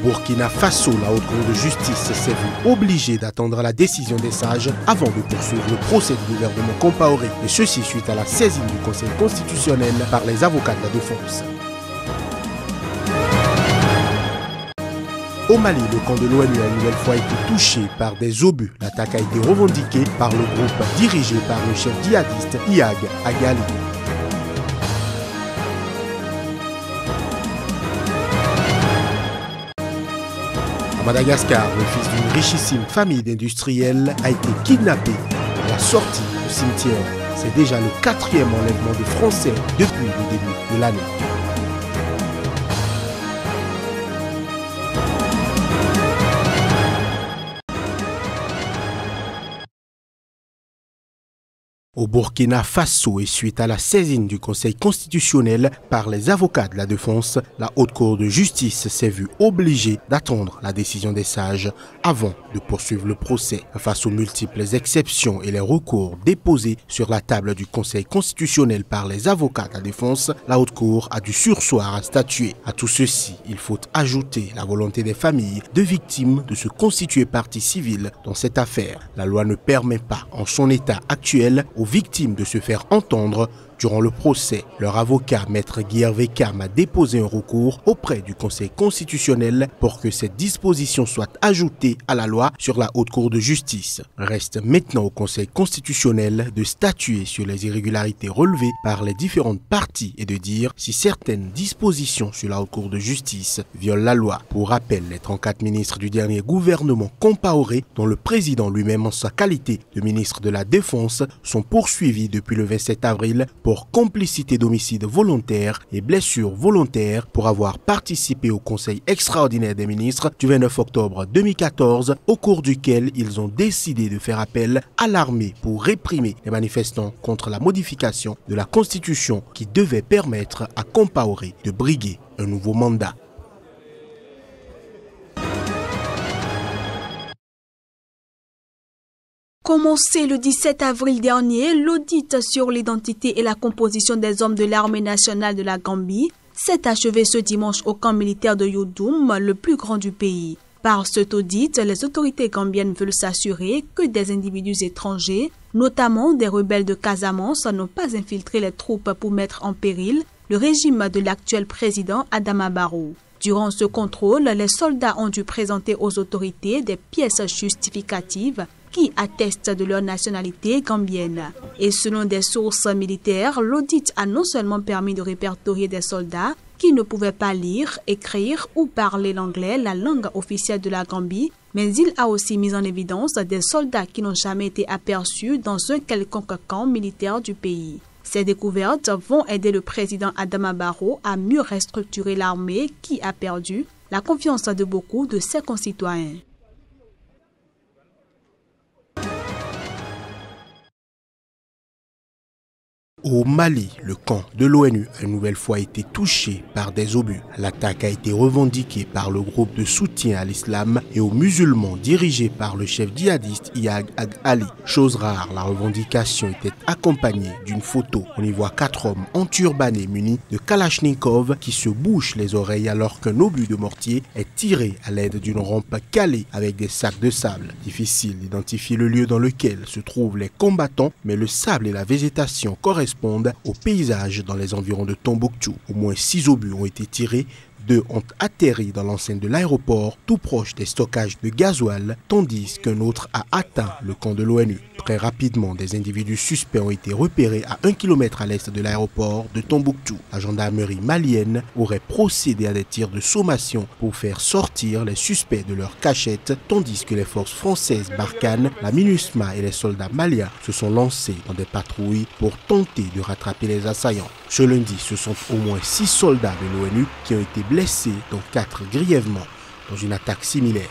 Burkina Faso, la Haute Cour de justice s'est vue obligée d'attendre la décision des sages avant de poursuivre le procès du gouvernement Compaoré, et ceci suite à la saisine du Conseil constitutionnel par les avocats de la défense. Au Mali, le camp de l'ONU a une nouvelle fois été touché par des obus. L'attaque a été revendiquée par le groupe dirigé par le chef djihadiste Iyad Agali. À Madagascar, le fils d'une richissime famille d'industriels a été kidnappé à la sortie du cimetière. C'est déjà le 4e enlèvement de Français depuis le début de l'année. Au Burkina Faso, et suite à la saisine du Conseil constitutionnel par les avocats de la défense, la Haute Cour de justice s'est vue obligée d'attendre la décision des sages avant de poursuivre le procès. Face aux multiples exceptions et les recours déposés sur la table du Conseil constitutionnel par les avocats de la défense, la Haute Cour a dû surseoir à statuer. À tout ceci, il faut ajouter la volonté des familles de victimes de se constituer partie civile dans cette affaire. La loi ne permet pas, en son état actuel, aux victimes de se faire entendre durant le procès. Leur avocat, Maître Guy Hervé Cam, a déposé un recours auprès du Conseil constitutionnel pour que cette disposition soit ajoutée à la loi sur la Haute Cour de justice. Reste maintenant au Conseil constitutionnel de statuer sur les irrégularités relevées par les différentes parties et de dire si certaines dispositions sur la Haute Cour de justice violent la loi. Pour rappel, les 34 ministres du dernier gouvernement Compaoré, dont le président lui-même en sa qualité de ministre de la Défense, sont poursuivis depuis le 27 avril pour complicité d'homicide volontaire et blessure volontaire pour avoir participé au Conseil extraordinaire des ministres du 29 octobre 2014, au cours duquel ils ont décidé de faire appel à l'armée pour réprimer les manifestants contre la modification de la Constitution qui devait permettre à Compaoré de briguer un nouveau mandat. Commencé le 17 avril dernier, l'audit sur l'identité et la composition des hommes de l'armée nationale de la Gambie s'est achevé ce dimanche au camp militaire de Youdoum, le plus grand du pays. Par cet audit, les autorités gambiennes veulent s'assurer que des individus étrangers, notamment des rebelles de Casamance, n'ont pas infiltré les troupes pour mettre en péril le régime de l'actuel président Adama Barrow. Durant ce contrôle, les soldats ont dû présenter aux autorités des pièces justificatives qui attestent de leur nationalité gambienne. Et selon des sources militaires, l'audit a non seulement permis de répertorier des soldats qui ne pouvaient pas lire, écrire ou parler l'anglais, la langue officielle de la Gambie, mais il a aussi mis en évidence des soldats qui n'ont jamais été aperçus dans un quelconque camp militaire du pays. Ces découvertes vont aider le président Adama Barrow à mieux restructurer l'armée qui a perdu la confiance de beaucoup de ses concitoyens. Au Mali, le camp de l'ONU a une nouvelle fois été touché par des obus. L'attaque a été revendiquée par le groupe de soutien à l'islam et aux musulmans dirigé par le chef djihadiste Iyad Ali. Chose rare, la revendication était accompagnée d'une photo. On y voit 4 hommes enturbanés munis de Kalachnikov qui se bouchent les oreilles alors qu'un obus de mortier est tiré à l'aide d'une rampe calée avec des sacs de sable. Difficile d'identifier le lieu dans lequel se trouvent les combattants, mais le sable et la végétation correspondent au paysage dans les environs de Tombouctou. Au moins 6 obus ont été tirés, 2 ont atterri dans l'enceinte de l'aéroport, tout proche des stockages de gasoil, tandis qu'un autre a atteint le camp de l'ONU. Très rapidement, des individus suspects ont été repérés à 1 km à l'est de l'aéroport de Tombouctou. La gendarmerie malienne aurait procédé à des tirs de sommation pour faire sortir les suspects de leur cachette, tandis que les forces françaises Barkhane, la MINUSMA et les soldats maliens se sont lancés dans des patrouilles pour tenter de rattraper les assaillants. Ce lundi, ce sont au moins 6 soldats de l'ONU qui ont été blessés, dont 4 grièvement, dans une attaque similaire.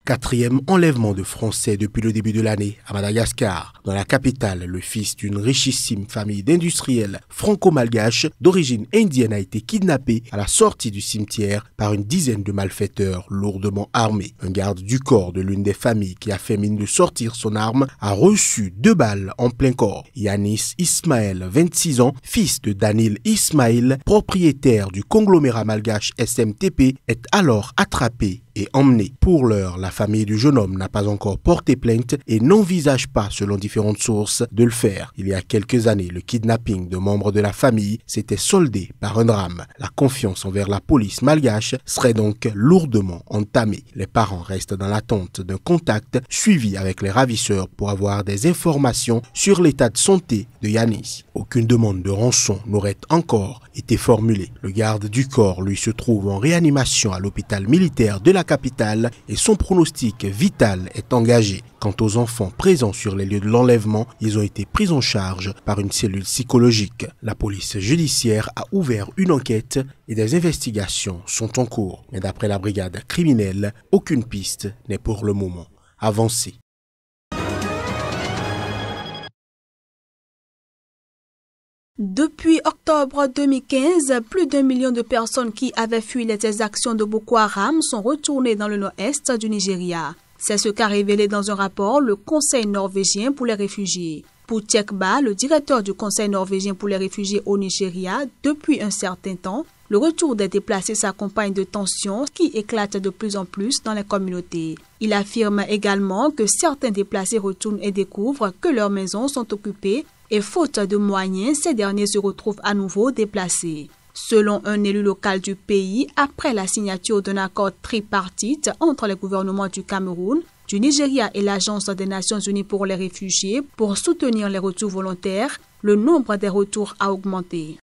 Quatrième enlèvement de Français depuis le début de l'année à Madagascar. Dans la capitale, le fils d'une richissime famille d'industriels franco-malgaches d'origine indienne a été kidnappé à la sortie du cimetière par une dizaine de malfaiteurs lourdement armés. Un garde du corps de l'une des familles qui a fait mine de sortir son arme a reçu 2 balles en plein corps. Yanis Ismaël, 26 ans, fils de Danil Ismail, propriétaire du conglomérat malgache SMTP, est alors attrapé et emmené. Pour l'heure, la famille du jeune homme n'a pas encore porté plainte et n'envisage pas, selon différentes sources, de le faire. Il y a quelques années, le kidnapping de membres de la famille s'était soldé par un drame. La confiance envers la police malgache serait donc lourdement entamée. Les parents restent dans l'attente d'un contact suivi avec les ravisseurs pour avoir des informations sur l'état de santé de Yanis. Aucune demande de rançon n'aurait encore été formulée. Le garde du corps, lui, se trouve en réanimation à l'hôpital militaire de la capitale et son pronostic vital est engagé. Quant aux enfants présents sur les lieux de l'enlèvement, ils ont été pris en charge par une cellule psychologique. La police judiciaire a ouvert une enquête et des investigations sont en cours. Mais d'après la brigade criminelle, aucune piste n'est pour le moment avancée. Depuis octobre 2015, plus d'1 million de personnes qui avaient fui les exactions de Boko Haram sont retournées dans le nord-est du Nigeria. C'est ce qu'a révélé dans un rapport le Conseil norvégien pour les réfugiés. Pour Tchekba, le directeur du Conseil norvégien pour les réfugiés au Nigeria, depuis un certain temps, le retour des déplacés s'accompagne de tensions qui éclatent de plus en plus dans les communautés. Il affirme également que certains déplacés retournent et découvrent que leurs maisons sont occupées et faute de moyens, ces derniers se retrouvent à nouveau déplacés. Selon un élu local du pays, après la signature d'un accord tripartite entre les gouvernements du Cameroun, du Nigeria et l'Agence des Nations Unies pour les réfugiés pour soutenir les retours volontaires, le nombre des retours a augmenté.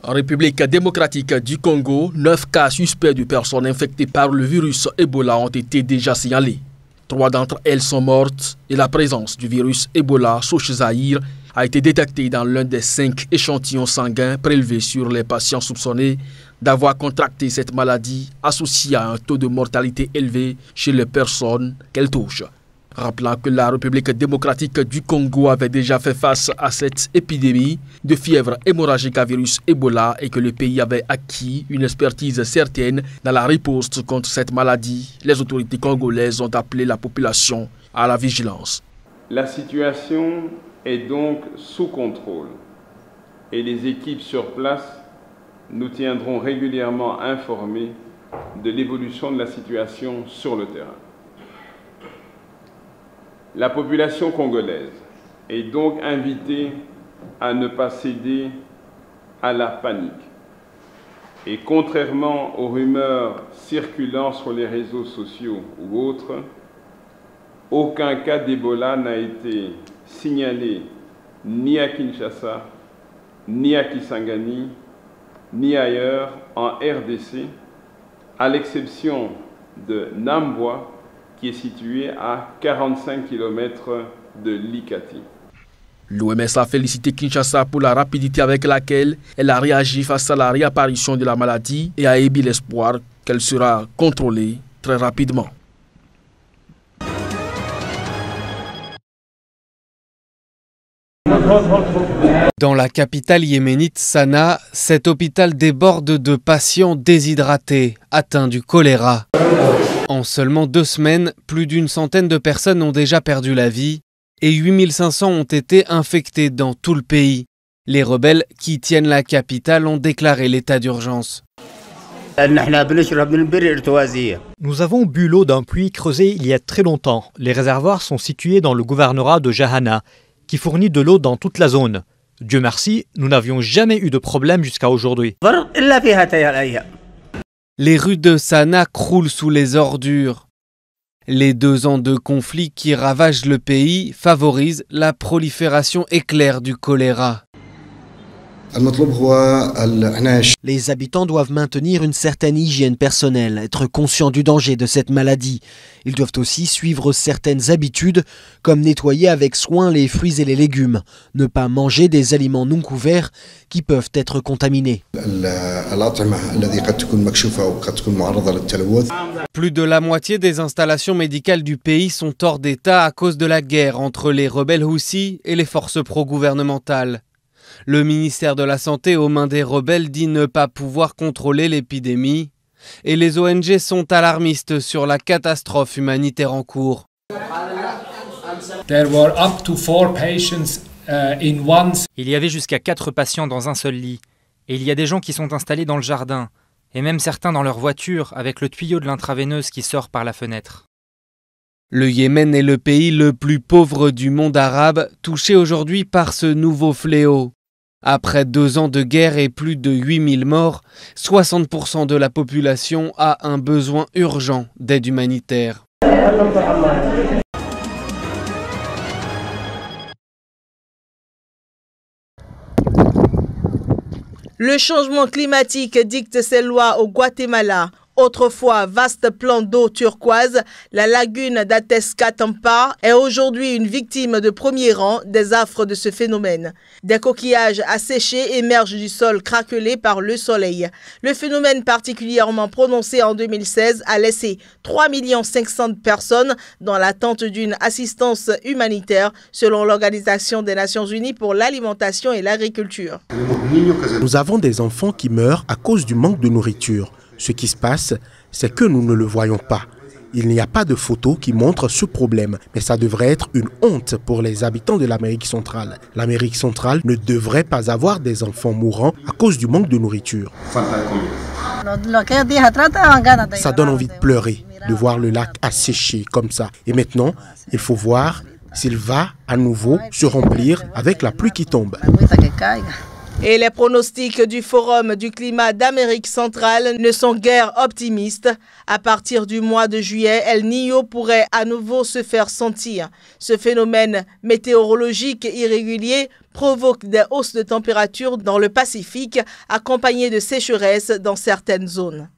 En République démocratique du Congo, 9 cas suspects de personnes infectées par le virus Ebola ont été déjà signalés. 3 d'entre elles sont mortes et la présence du virus Ebola Soche-Zahir a été détectée dans l'un des 5 échantillons sanguins prélevés sur les patients soupçonnés d'avoir contracté cette maladie associée à un taux de mortalité élevé chez les personnes qu'elle touche. Rappelant que la République démocratique du Congo avait déjà fait face à cette épidémie de fièvre hémorragique à virus Ebola et que le pays avait acquis une expertise certaine dans la riposte contre cette maladie, les autorités congolaises ont appelé la population à la vigilance. La situation est donc sous contrôle et les équipes sur place nous tiendront régulièrement informés de l'évolution de la situation sur le terrain. La population congolaise est donc invitée à ne pas céder à la panique. Et contrairement aux rumeurs circulant sur les réseaux sociaux ou autres, aucun cas d'Ebola n'a été signalé ni à Kinshasa, ni à Kisangani, ni ailleurs en RDC, à l'exception de Nambwa, qui est situé à 45 km de Likati. L'OMS a félicité Kinshasa pour la rapidité avec laquelle elle a réagi face à la réapparition de la maladie et a émis l'espoir qu'elle sera contrôlée très rapidement. Dans la capitale yéménite Sanaa, cet hôpital déborde de patients déshydratés, atteints du choléra. En seulement 2 semaines, plus d'une centaine de personnes ont déjà perdu la vie et 8500 ont été infectés dans tout le pays. Les rebelles qui tiennent la capitale ont déclaré l'état d'urgence. Nous avons bu l'eau d'un puits creusé il y a très longtemps. Les réservoirs sont situés dans le gouvernorat de Jahana, qui fournit de l'eau dans toute la zone. Dieu merci, nous n'avions jamais eu de problème jusqu'à aujourd'hui. Les rues de Sanaa croulent sous les ordures. Les 2 ans de conflit qui ravagent le pays favorisent la prolifération éclair du choléra. Les habitants doivent maintenir une certaine hygiène personnelle, être conscients du danger de cette maladie. Ils doivent aussi suivre certaines habitudes, comme nettoyer avec soin les fruits et les légumes, ne pas manger des aliments non couverts qui peuvent être contaminés. Plus de la moitié des installations médicales du pays sont hors d'état à cause de la guerre entre les rebelles Houthis et les forces pro-gouvernementales. Le ministère de la Santé aux mains des rebelles dit ne pas pouvoir contrôler l'épidémie et les ONG sont alarmistes sur la catastrophe humanitaire en cours. Il y avait jusqu'à 4 patients dans un seul lit et il y a des gens qui sont installés dans le jardin et même certains dans leur voiture avec le tuyau de l'intraveineuse qui sort par la fenêtre. Le Yémen est le pays le plus pauvre du monde arabe, touché aujourd'hui par ce nouveau fléau. Après 2 ans de guerre et plus de 8000 morts, 60% de la population a un besoin urgent d'aide humanitaire. Le changement climatique dicte ses lois au Guatemala. Autrefois vaste plan d'eau turquoise, la lagune d'Atezcatlampa est aujourd'hui une victime de premier rang des affres de ce phénomène. Des coquillages asséchés émergent du sol craquelé par le soleil. Le phénomène particulièrement prononcé en 2016 a laissé 3 500 000 personnes dans l'attente d'une assistance humanitaire selon l'Organisation des Nations Unies pour l'alimentation et l'agriculture. Nous avons des enfants qui meurent à cause du manque de nourriture. Ce qui se passe, c'est que nous ne le voyons pas. Il n'y a pas de photos qui montrent ce problème, mais ça devrait être une honte pour les habitants de l'Amérique centrale. L'Amérique centrale ne devrait pas avoir des enfants mourants à cause du manque de nourriture. Ça donne envie de pleurer, de voir le lac asséché comme ça. Et maintenant, il faut voir s'il va à nouveau se remplir avec la pluie qui tombe. Et les pronostics du Forum du climat d'Amérique centrale ne sont guère optimistes. À partir du mois de juillet, El Niño pourrait à nouveau se faire sentir. Ce phénomène météorologique irrégulier provoque des hausses de température dans le Pacifique, accompagnées de sécheresses dans certaines zones.